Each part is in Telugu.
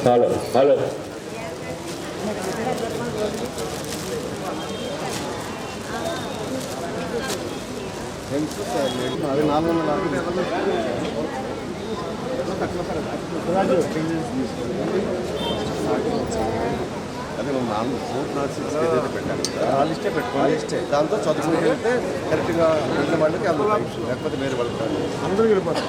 హలో హలో అది 400 అదే మనం 406 ఏదైతే పెట్టాను ఆ లిస్టే పెట్టుకోవాలి. లిస్టే దాంతో చదువుకుంటే వెళ్తే కరెక్ట్గా వెళ్ళిన వాళ్ళకి అందుతాయి, లేకపోతే వేరే వాళ్ళకి అందరూ వెళ్ళిపోతారు.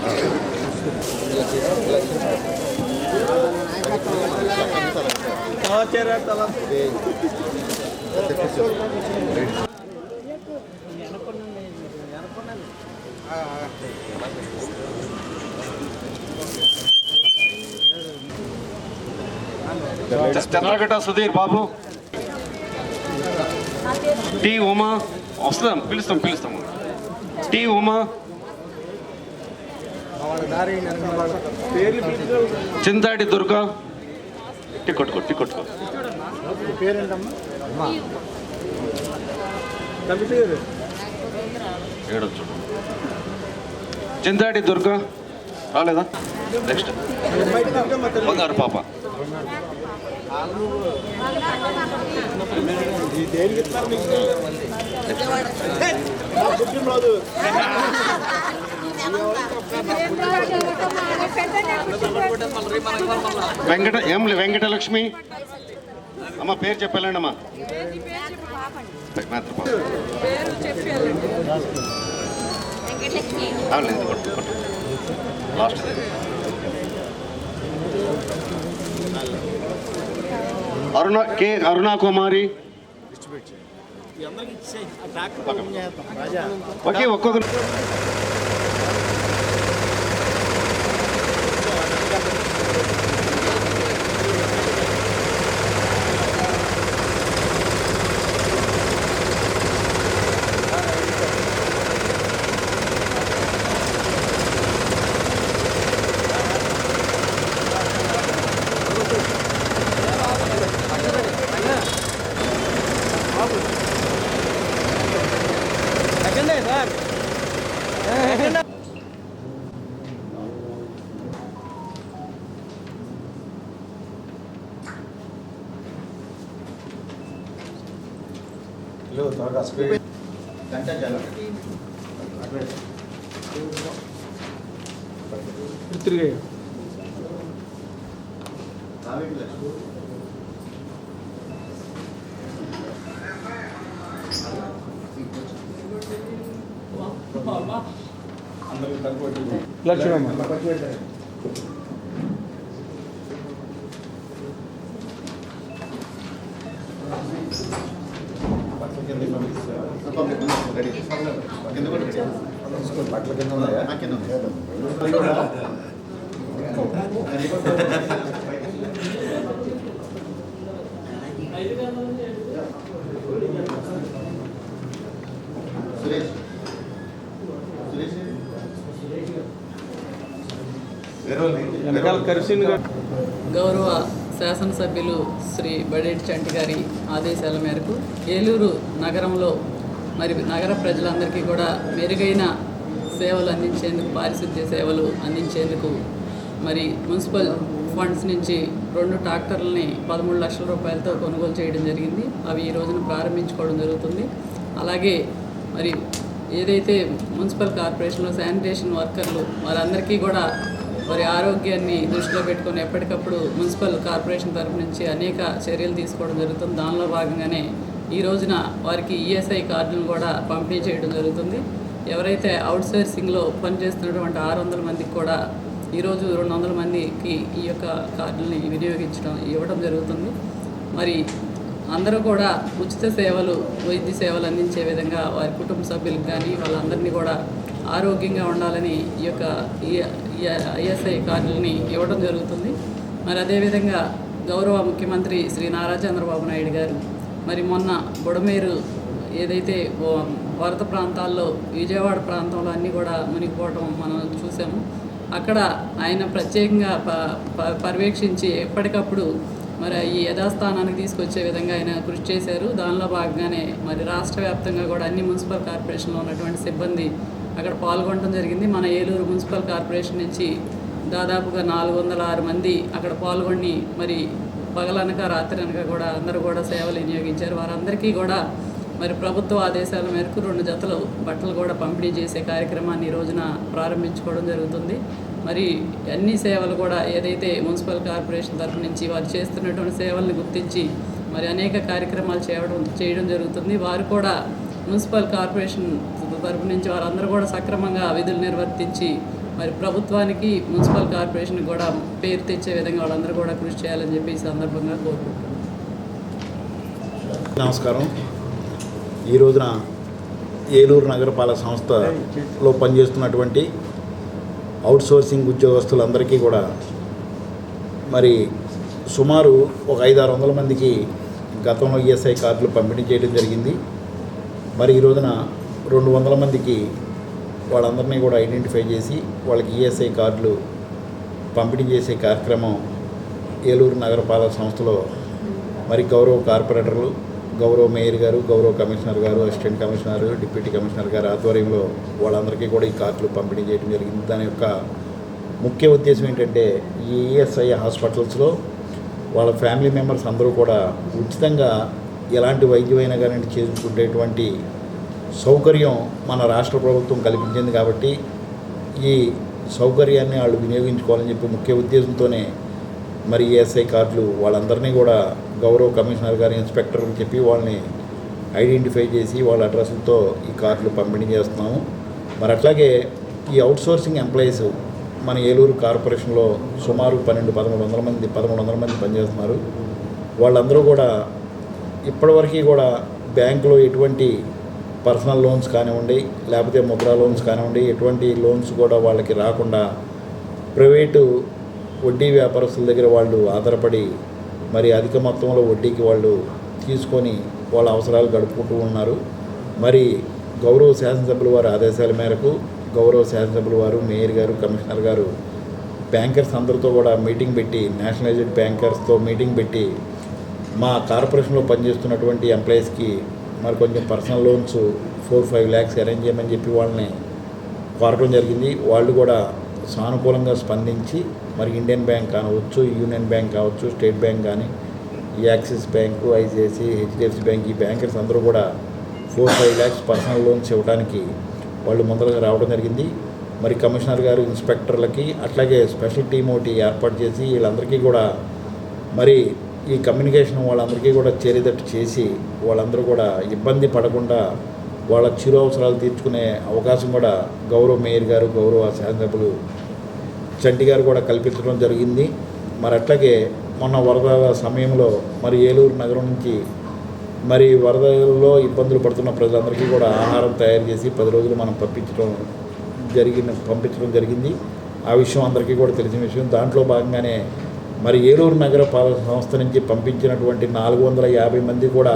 చంద్రగట్ట సుధీర్ బాబు, టి ఉమా వస్తాం, పిలుస్తాం టి ఉమా, చింతాడి దుర్గా, టికొట్టుకో ఏడొచ్చు. చింతాడి దుర్గా రాలేదా? నెక్స్ట్ బంగారు పాప, వెంకటలక్ష్మి అమ్మ, పేరు చెప్పాలండి అమ్మా. లాస్ట్ అరుణా కుమారి. ఓకే, ఒక్కొక్కరు బట్టల కింద ఉన్నాయా? గౌరవ శాసనసభ్యులు శ్రీ బడేటి చంటి గారి ఆదేశాల మేరకు ఏలూరు నగరంలో మరి నగర ప్రజలందరికీ కూడా మెరుగైన సేవలు అందించేందుకు, పారిశుద్ధ్య సేవలు అందించేందుకు మరి మున్సిపల్ ఫండ్స్ నుంచి 2 ట్రాక్టర్లని 13 లక్షల రూపాయలతో కొనుగోలు చేయడం జరిగింది. అవి ఈ రోజున ప్రారంభించుకోవడం జరుగుతుంది. అలాగే మరి ఏదైతే మున్సిపల్ కార్పొరేషన్లో శానిటేషన్ వర్కర్లు వారందరికీ కూడా వారి ఆరోగ్యాన్ని దృష్టిలో పెట్టుకొని ఎప్పటికప్పుడు మున్సిపల్ కార్పొరేషన్ తరఫు నుంచి అనేక చర్యలు తీసుకోవడం జరుగుతుంది. దానిలో భాగంగానే ఈ రోజున వారికి ఈఎస్ఐ కార్డులను కూడా పంపిణీ చేయడం జరుగుతుంది. ఎవరైతే అవుట్సోర్సింగ్లో పనిచేస్తున్నటువంటి 600 మందికి కూడా ఈరోజు 200 మందికి ఈ యొక్క కార్డులని ఇవ్వడం జరుగుతుంది. మరి అందరూ కూడా ఉచిత సేవలు, వైద్య సేవలు అందించే విధంగా వారి కుటుంబ సభ్యులకు కానీ వాళ్ళందరినీ కూడా ఆరోగ్యంగా ఉండాలని ఈ యొక్క ఈఎస్ఐ కార్డులని ఇవ్వడం జరుగుతుంది. మరి అదేవిధంగా గౌరవ ముఖ్యమంత్రి శ్రీ నారా చంద్రబాబు నాయుడు గారు మరి మొన్న బుడమేరు ఏదైతే వరద ప్రాంతాల్లో విజయవాడ ప్రాంతంలో అన్నీ కూడా మునిగిపోవడం మనం చూసాము. అక్కడ ఆయన ప్రత్యేకంగా పర్యవేక్షించి ఎప్పటికప్పుడు మరి ఈ యథాస్థానానికి తీసుకొచ్చే విధంగా ఆయన కృషి చేశారు. దానిలో భాగంగానే మరి రాష్ట్ర వ్యాప్తంగా కూడా అన్ని మున్సిపల్ కార్పొరేషన్లో ఉన్నటువంటి సిబ్బంది అక్కడ పాల్గొనడం జరిగింది. మన ఏలూరు మున్సిపల్ కార్పొరేషన్ నుంచి దాదాపుగా 406 మంది అక్కడ పాల్గొని మరి పగలనక రాత్రి అనక కూడా అందరూ కూడా సేవలు వినియోగించారు. వారందరికీ కూడా మరి ప్రభుత్వ ఆదేశాల మేరకు 2 జతలు బట్టలు కూడా పంపిణీ చేసే కార్యక్రమాన్ని ఈ రోజున ప్రారంభించుకోవడం జరుగుతుంది. మరి అన్ని సేవలు కూడా ఏదైతే మున్సిపల్ కార్పొరేషన్ తరఫు నుంచి వారు చేస్తున్నటువంటి సేవలను గుర్తించి మరి అనేక కార్యక్రమాలు చేయడం జరుగుతుంది. వారు కూడా మున్సిపల్ కార్పొరేషన్ తరఫు నుంచి వారందరూ కూడా సక్రమంగా విధులు నిర్వర్తించి మరి ప్రభుత్వానికి మున్సిపల్ కార్పొరేషన్ కూడా పేరు తెచ్చే విధంగా వాళ్ళందరూ కూడా కృషి చేయాలని చెప్పి ఈ సందర్భంగా కోరుకుంటున్నాను. నమస్కారం. ఈ రోజున ఏలూరు నగరపాలక సంస్థలో పనిచేస్తున్నటువంటి అవుట్సోర్సింగ్ ఉద్యోగస్తులందరికీ కూడా మరి సుమారు ఒక 500-600 మందికి గతంలో ఈఎస్ఐ కార్డులు పంపిణీ చేయడం జరిగింది. మరి ఈ రోజున 200 మందికి వాళ్ళందరినీ కూడా ఐడెంటిఫై చేసి వాళ్ళకి ఈఎస్ఐ కార్డులు పంపిణీ చేసే కార్యక్రమం ఏలూరు నగరపాలక సంస్థలో మరి గౌరవ కార్పొరేటర్లు, గౌరవ మేయర్ గారు, గౌరవ కమిషనర్ గారు, అసిస్టెంట్ కమిషనర్, డిప్యూటీ కమిషనర్ గారి ఆధ్వర్యంలో వాళ్ళందరికీ కూడా ఈ కార్డులు పంపిణీ చేయడం జరిగింది. దాని యొక్క ముఖ్య ఉద్దేశం ఏంటంటే ఈ ఈఎస్ఐ హాస్పిటల్స్లో వాళ్ళ ఫ్యామిలీ మెంబర్స్ అందరూ కూడా ఉచితంగా ఎలాంటి వైద్యమైనా కానీ చేసుకునేటువంటి సౌకర్యం మన రాష్ట్ర ప్రభుత్వం కల్పించింది. కాబట్టి ఈ సౌకర్యాన్ని వాళ్ళు వినియోగించుకోవాలని చెప్పి ముఖ్య ఉద్దేశంతోనే మరి ఈఎస్ఐ కార్డులు వాళ్ళందరినీ కూడా గౌరవ కమిషనర్ గారు, ఇన్స్పెక్టర్లు చెప్పి వాళ్ళని ఐడెంటిఫై చేసి వాళ్ళ అడ్రస్లతో ఈ కార్డులు పంపిణీ చేస్తున్నాము. మరి అట్లాగే ఈ అవుట్సోర్సింగ్ ఎంప్లాయీస్ మన ఏలూరు కార్పొరేషన్లో సుమారు 1300 మంది పనిచేస్తున్నారు. వాళ్ళందరూ కూడా ఇప్పటివరకు కూడా బ్యాంకులో ఎటువంటి పర్సనల్ లోన్స్ కానివ్వండి, లేకపోతే ముద్రా లోన్స్ కానివ్వండి, ఎటువంటి లోన్స్ కూడా వాళ్ళకి రాకుండా ప్రైవేటు వడ్డీ వ్యాపారస్తుల దగ్గర వాళ్ళు ఆధారపడి మరి అధిక మొత్తంలో వడ్డీకి వాళ్ళు తీసుకొని వాళ్ళ అవసరాలు గడుపుకుంటూ ఉన్నారు. మరి గౌరవ శాసనసభ్యుల వారి ఆదేశాల మేరకు గౌరవ శాసనసభ్యుల వారు, మేయర్ గారు, కమిషనర్ గారు బ్యాంకర్స్ అందరితో కూడా మీటింగ్ పెట్టి, నేషనలైజ్డ్ బ్యాంకర్స్తో మీటింగ్ పెట్టి మా కార్పొరేషన్లో పనిచేస్తున్నటువంటి ఎంప్లాయీస్కి మరి కొంచెం పర్సనల్ లోన్స్ 4-5 lakhs అరేంజ్ చేయమని చెప్పి వాళ్ళని కోరడం జరిగింది. వాళ్ళు కూడా సానుకూలంగా స్పందించి మరి ఇండియన్ బ్యాంక్ కావచ్చు, యూనియన్ బ్యాంక్ కావచ్చు, స్టేట్ బ్యాంక్ కానీ, axis bank, ICICI, HDFC bank, ఈ బ్యాంకర్స్ అందరూ కూడా 4-5 lakhs పర్సనల్ లోన్స్ ఇవ్వడానికి వాళ్ళు ముందరగా రావడం జరిగింది. మరి కమిషనర్ గారు, ఇన్స్పెక్టర్లకి అట్లాగే స్పెషల్ టీమ్ ఒకటి ఏర్పాటు చేసి వీళ్ళందరికీ కూడా మరి ఈ కమ్యూనికేషన్ వాళ్ళందరికీ కూడా చేరేటట్టు చేసి వాళ్ళందరూ కూడా ఇబ్బంది పడకుండా వాళ్ళ చిరు అవసరాలు తీర్చుకునే అవకాశం కూడా గౌరవ మేయర్ గారు, గౌరవ శాసనసభ్యులు చంటి గారు కూడా కల్పించడం జరిగింది. మరి అట్లాగే మొన్న వరదల సమయంలో మరి ఏలూరు నగరం నుంచి మరి వరదల్లో ఇబ్బందులు పడుతున్న ప్రజలందరికీ కూడా ఆహారం తయారు చేసి 10 రోజులు మనం పంపించడం జరిగింది. ఆ విషయం అందరికీ కూడా తెలిసిన విషయం. దాంట్లో భాగంగానే మరి ఏలూరు నగర పాలక సంస్థ నుంచి పంపించినటువంటి 450 మంది కూడా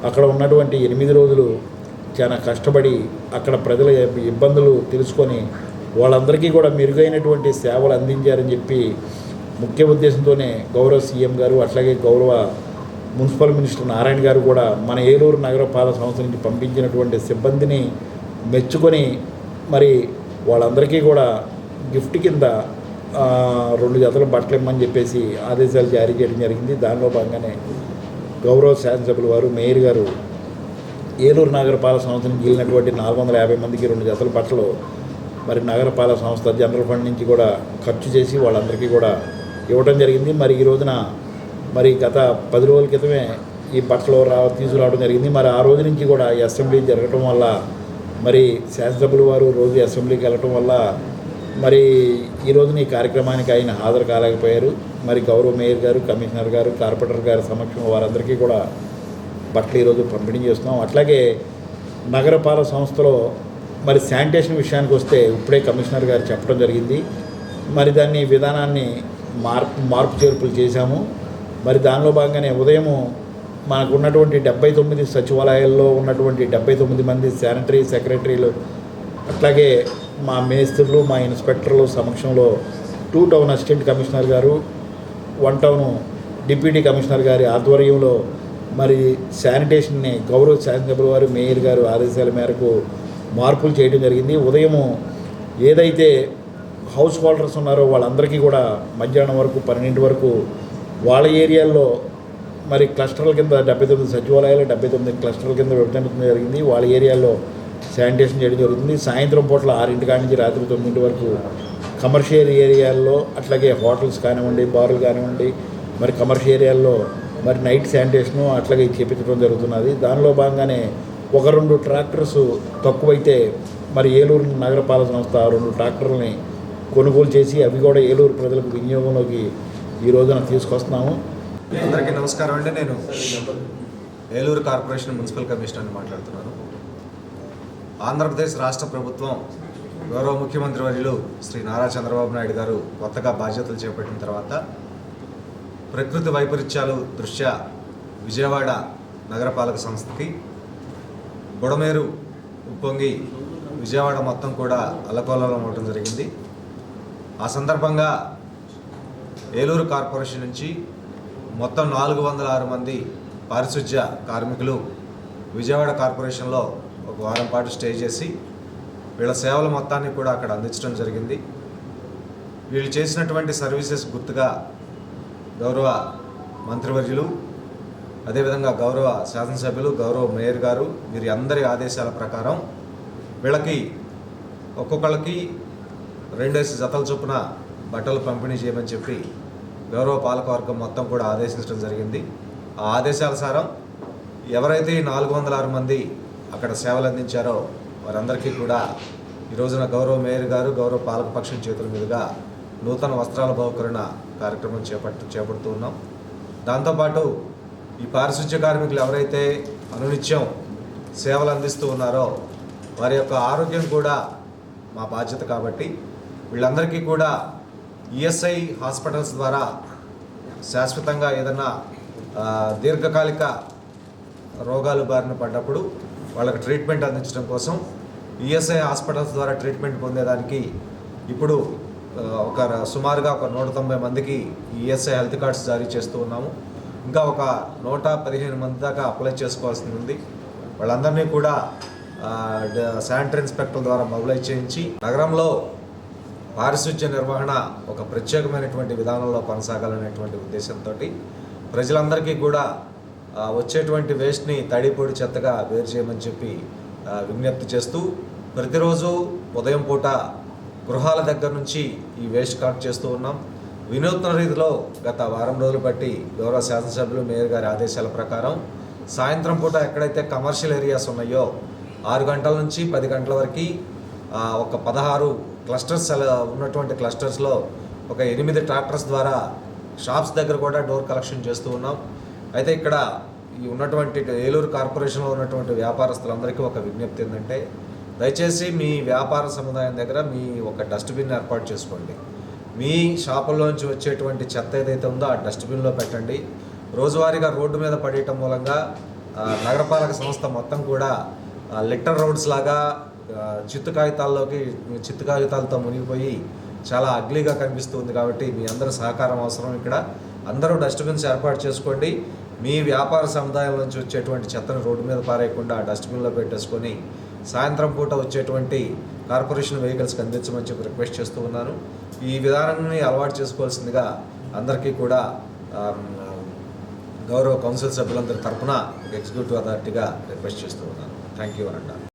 అక్కడ ఉన్నటువంటి 8 రోజులు చాలా కష్టపడి అక్కడ ప్రజల ఇబ్బందులు తెలుసుకొని వాళ్ళందరికీ కూడా మెరుగైనటువంటి సేవలు అందించారని చెప్పి ముఖ్య ఉద్దేశంతోనే గౌరవ సీఎం గారు అట్లాగే గౌరవ మున్సిపల్ మినిస్టర్ నారాయణ గారు కూడా మన ఏలూరు నగర పాలక సంస్థ నుంచి పంపించినటువంటి సిబ్బందిని మెచ్చుకొని మరి వాళ్ళందరికీ కూడా గిఫ్ట్ కింద 2 జతల బట్టలు ఇమ్మని చెప్పేసి ఆదేశాలు జారీ చేయడం జరిగింది. దానిలో భాగంగానే గౌరవ శాసనసభ్యుల వారు, మేయర్ గారు ఏలూరు నగరపాలక సంస్థ నుంచి వెళ్ళినటువంటి 450 మందికి 2 జతల బట్టలు మరి నగరపాలక సంస్థ జనరల్ ఫండ్ నుంచి కూడా ఖర్చు చేసి వాళ్ళందరికీ కూడా ఇవ్వడం జరిగింది. మరి ఈ రోజున మరి గత 10 రోజుల క్రితమే ఈ బట్టలు తీసుకురావడం జరిగింది. మరి ఆ రోజు నుంచి కూడా అసెంబ్లీ జరగటం వల్ల మరి శాసనసభ్యుల వారు రోజు అసెంబ్లీకి వెళ్ళటం వల్ల మరి ఈ రోజున ఈ కార్యక్రమానికి ఆయన హాజరు కాలేకపోయారు. మరి గౌరవ మేయర్ గారు, కమిషనర్ గారు, కార్పొరేటర్ గారి సమక్షంలో వారందరికీ కూడా బట్టలు ఈరోజు పంపిణీ చేస్తున్నాం. అట్లాగే నగరపాలక సంస్థలో మరి శానిటేషన్ విషయానికి వస్తే ఇప్పుడే కమిషనర్ గారు చెప్పడం జరిగింది. మరి దాన్ని విధానాన్ని మార్పు చేర్పులు చేశాము. మరి దానిలో భాగంగానే ఉదయము మనకు ఉన్నటువంటి 79 సచివాలయాల్లో ఉన్నటువంటి 79 మంది శానిటరీ సెక్రటరీలు అట్లాగే మా మేస్త్రులు, మా ఇన్స్పెక్టర్లు సమక్షంలో 2 టౌన్ అసిస్టెంట్ కమిషనర్ గారు, 1 టౌన్ డిప్యూటీ కమిషనర్ గారి ఆధ్వర్యంలో మరి శానిటేషన్ని గౌరవ శాసనసభ్యుల వారు, మేయర్ గారు ఆదేశాల మేరకు మార్పులు చేయడం జరిగింది. ఉదయం ఏదైతే హౌస్ హోల్డర్స్ ఉన్నారో వాళ్ళందరికీ కూడా మధ్యాహ్నం వరకు 12 వరకు వాళ్ళ ఏరియాల్లో మరి క్లస్టర్ల కింద 79 సచివాలయాలు 79 క్లస్టర్ల కింద విభజించడం జరిగింది. వాళ్ళ ఏరియాలో శానిటేషన్ చేయడం జరుగుతుంది. సాయంత్రం పూట్ల 6 కాడి నుంచి రాత్రి 9 వరకు కమర్షియల్ ఏరియాల్లో, అట్లాగే హోటల్స్ కానివ్వండి, బార్లు కానివ్వండి, మరి కమర్షియల్ ఏరియాల్లో మరి నైట్ శానిటేషను అట్లాగే చేపించడం జరుగుతున్నది. దానిలో భాగంగానే 1-2 ట్రాక్టర్స్ తక్కువైతే మరి ఏలూరు నగరపాలక సంస్థ 2 ట్రాక్టర్లని కొనుగోలు చేసి అవి కూడా ఏలూరు ప్రజలకు వినియోగంలోకి ఈ రోజున తీసుకొస్తున్నాము. అందరికీ నమస్కారం అండి. నేను ఏలూరు కార్పొరేషన్ మున్సిపల్ కమిషనర్ని మాట్లాడుతున్నాను. ఆంధ్రప్రదేశ్ రాష్ట్ర ప్రభుత్వం గౌరవ ముఖ్యమంత్రి వర్యులు శ్రీ నారా చంద్రబాబు నాయుడు గారు కొత్తగా బాధ్యతలు చేపట్టిన తర్వాత ప్రకృతి వైపరీత్యాలు దృష్ట్యా విజయవాడ నగరపాలక సంస్థకి బుడమేరు ఉప్పొంగి విజయవాడ మొత్తం కూడా అల్లకల్లోలం అవడం జరిగింది. ఆ సందర్భంగా ఏలూరు కార్పొరేషన్ నుంచి మొత్తం 406 మంది పారిశుధ్య కార్మికులు విజయవాడ కార్పొరేషన్లో ఒక వారం పాటు స్టే చేసి వీళ్ళ సేవల మొత్తాన్ని కూడా అక్కడ అందించడం జరిగింది. వీళ్ళు చేసినటువంటి సర్వీసెస్ గుర్తుగా గౌరవ మంత్రివర్యులు, అదేవిధంగా గౌరవ శాసనసభ్యులు, గౌరవ మేయర్ గారు వీరి అందరి ఆదేశాల ప్రకారం వీళ్ళకి ఒక్కొక్కళ్ళకి 2 జతల చొప్పున బట్టలు పంపిణీ చేయమని చెప్పి గౌరవ పాలకవర్గం మొత్తం కూడా ఆదేశించడం జరిగింది. ఆ ఆదేశాల సారం ఎవరైతే 406 మంది అక్కడ సేవలు అందించారో వారందరికీ కూడా ఈ రోజున గౌరవ మేయర్ గారు, గౌరవ పాలకపక్షం చేతుల మీదుగా నూతన వస్త్రాల బహుకరణ కార్యక్రమం చేపడుతూ ఉన్నాం. దాంతోపాటు ఈ పారిశుధ్య కార్మికులు ఎవరైతే అనునిత్యం సేవలు అందిస్తూ ఉన్నారో వారి యొక్క ఆరోగ్యం కూడా మా బాధ్యత కాబట్టి వీళ్ళందరికీ కూడా ఈఎస్ఐ హాస్పిటల్స్ ద్వారా శాశ్వతంగా ఏదైనా దీర్ఘకాలిక రోగాలు బారిన పడ్డప్పుడు వాళ్ళకి ట్రీట్మెంట్ అందించడం కోసం ఈఎస్ఐ హాస్పిటల్స్ ద్వారా ట్రీట్మెంట్ పొందేదానికి ఇప్పుడు సుమారుగా 190 మందికి ఈఎస్ఐ హెల్త్ కార్డ్స్ జారీ చేస్తూ ఉన్నాము. ఇంకా ఒక 115 మంది దాకా అప్లై చేసుకోవాల్సి ఉంది. వాళ్ళందరినీ కూడా శానిటరీ ఇన్స్పెక్టర్ ద్వారా మొబిలైజ్ చేయించి నగరంలో పారిశుధ్య నిర్వహణ ఒక ప్రత్యేకమైనటువంటి విధానంలో కొనసాగాలనేటువంటి ఉద్దేశంతో ప్రజలందరికీ కూడా వచ్చేటువంటి వేస్ట్ని తడి పొడి చెత్తగా వేరు చేయమని చెప్పి విజ్ఞప్తి చేస్తూ ప్రతిరోజు ఉదయం పూట గృహాల దగ్గర నుంచి ఈ వేస్ట్ కలెక్ట్ చేస్తూ ఉన్నాం. వినూత్న రీతిలో గత వారం రోజులు బట్టి గౌరవ శాసనసభ్యులు మేయర్ గారి ఆదేశాల ప్రకారం సాయంత్రం పూట ఎక్కడైతే కమర్షియల్ ఏరియాస్ ఉన్నాయో 6 గంటల నుంచి 10 గంటల వరకు ఒక 16 క్లస్టర్స్ ఉన్నటువంటి క్లస్టర్స్లో ఒక 8 ట్రాక్టర్స్ ద్వారా షాప్స్ దగ్గర కూడా డోర్ కలెక్షన్ చేస్తూ ఉన్నాం. అయితే ఇక్కడ ఈ ఉన్నటువంటి ఏలూరు కార్పొరేషన్లో ఉన్నటువంటి వ్యాపారస్తులందరికీ ఒక విజ్ఞప్తి ఏంటంటే దయచేసి మీ వ్యాపార సముదాయం దగ్గర మీ ఒక డస్ట్బిన్ ఏర్పాటు చేసుకోండి. మీ షాపుల్లోంచి వచ్చేటువంటి చెత్త ఏదైతే ఉందో ఆ డస్ట్బిన్లో పెట్టండి. రోజువారీగా రోడ్డు మీద పడేయటం మూలంగా నగరపాలక సంస్థ మొత్తం కూడా లిటర్ రోడ్స్ లాగా చిత్తు కాగితాలతో మునిగిపోయి చాలా అగ్లీగా కనిపిస్తుంది. కాబట్టి మీ అందరూ సహకారం అవసరం. ఇక్కడ అందరూ డస్ట్బిన్స్ ఏర్పాటు చేసుకోండి. మీ వ్యాపార సముదాయం నుంచి వచ్చేటువంటి చెత్తను రోడ్డు మీద పారేయకుండా డస్ట్బిన్లో పెట్టేసుకొని సాయంత్రం పూట వచ్చేటువంటి కార్పొరేషన్ వెహికల్స్కి అందించమని చెప్పి రిక్వెస్ట్ చేస్తూ ఉన్నాను. ఈ విధానాన్ని అలవాటు చేసుకోవాల్సిందిగా అందరికీ కూడా గౌరవ కౌన్సిల్ సభ్యులందరి తరఫున ఎగ్జిక్యూటివ్ అథారిటీగా రిక్వెస్ట్ చేస్తూ ఉన్నాను. థ్యాంక్ యూ అని అంటారు.